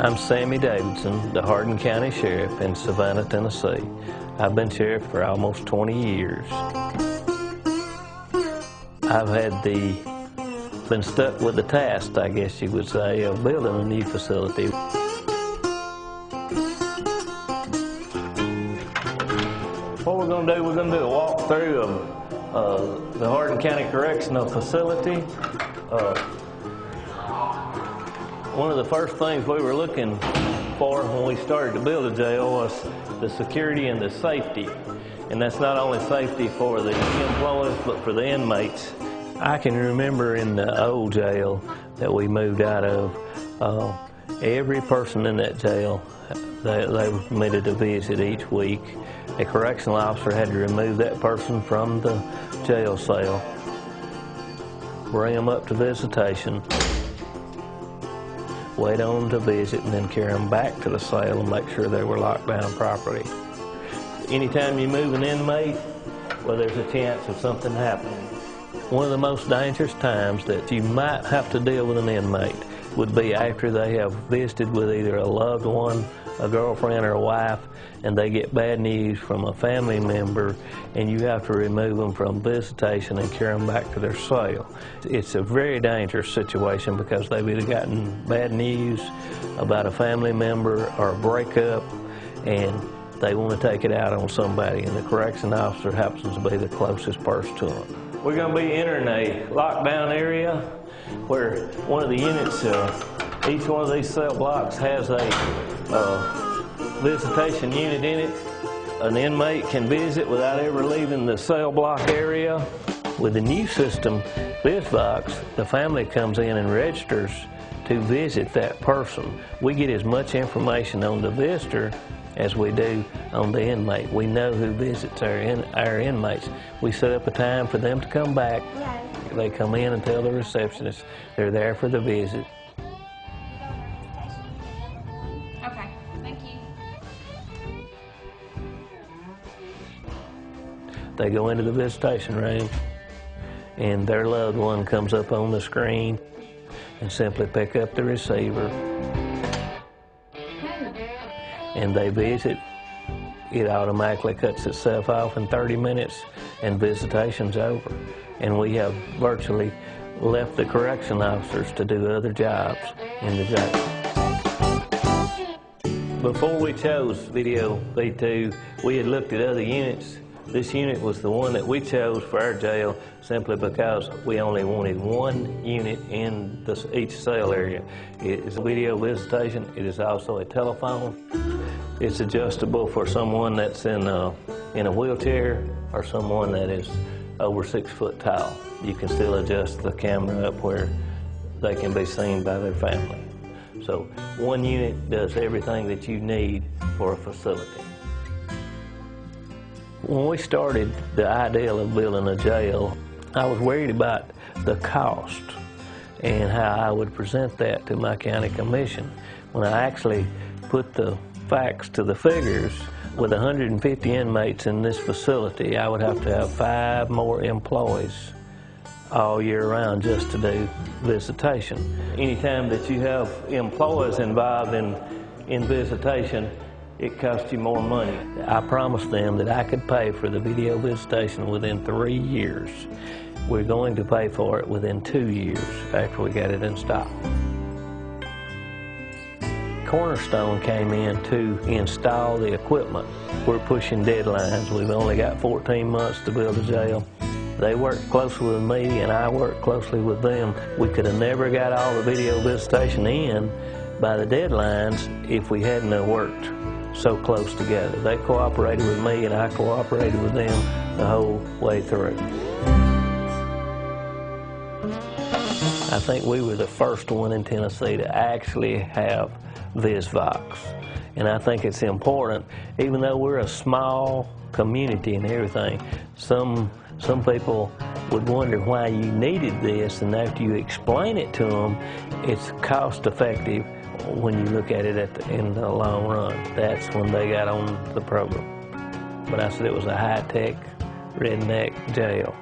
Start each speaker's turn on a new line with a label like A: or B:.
A: I'm Sammy Davidson, the Hardin County Sheriff in Savannah, Tennessee. I've been sheriff for almost 20 years. I've been stuck with the task, I guess you would say, of building a new facility. What we're going to do, we're going to do a walkthrough of the Hardin County Correctional Facility. One of the first things we were looking for when we started to build a jail was the security and the safety. And that's not only safety for the employees, but for the inmates. I can remember in the old jail that we moved out of, every person in that jail, they were permitted to visit each week. A correctional officer had to remove that person from the jail cell, bring them up to visitation, wait on them to visit, and then carry them back to the cell and make sure they were locked down properly. Anytime you move an inmate, well, there's a chance of something happening. One of the most dangerous times that you might have to deal with an inmate would be after they have visited with either a loved one, a girlfriend or a wife, and they get bad news from a family member, and you have to remove them from visitation and carry them back to their cell. It's a very dangerous situation because they've either gotten bad news about a family member or a breakup, and they want to take it out on somebody, and the correction officer happens to be the closest person to them. We're going to be entering a lockdown area where one of the units, each one of these cell blocks has a visitation unit in it. An inmate can visit without ever leaving the cell block area. With the new system, VIZVOX, the family comes in and registers to visit that person. We get as much information on the visitor as we do on the inmate. We know who visits our inmates. We set up a time for them to come back. They come in and tell the receptionist they're there for the visit.
B: Okay, thank you.
A: They go into the visitation room, and their loved one comes up on the screen and simply pick up the receiver. And they visit. It automatically cuts itself off in 30 minutes and visitation's over. And we have virtually left the correction officers to do other jobs in the jail. Before we chose Video V2, we had looked at other units. This unit was the one that we chose for our jail simply because we only wanted one unit in each cell area. It is a video visitation. It is also a telephone. It's adjustable for someone that's in a wheelchair or someone that is over 6 foot tall. You can still adjust the camera up where they can be seen by their family. So one unit does everything that you need for a facility. When we started the idea of building a jail, I was worried about the cost and how I would present that to my county commission. When I actually put the facts to the figures, with 150 inmates in this facility, I would have to have 5 more employees all year round just to do visitation. Anytime that you have employees involved in visitation, it costs you more money. I promised them that I could pay for the video visitation within 3 years. We're going to pay for it within 2 years after we got it installed. Cornerstone came in to install the equipment. We're pushing deadlines. We've only got 14 months to build a jail. They worked closely with me and I worked closely with them. We could have never got all the video visitation in by the deadlines if we hadn't have worked so close together. They cooperated with me and I cooperated with them the whole way through. I think we were the first one in Tennessee to actually have VIZVOX. And I think it's important, even though we're a small community and everything, some people would wonder why you needed this, and after you explain it to them, it's cost effective when you look at it in the long run. That's when they got on the program. But I said it was a high-tech, redneck jail.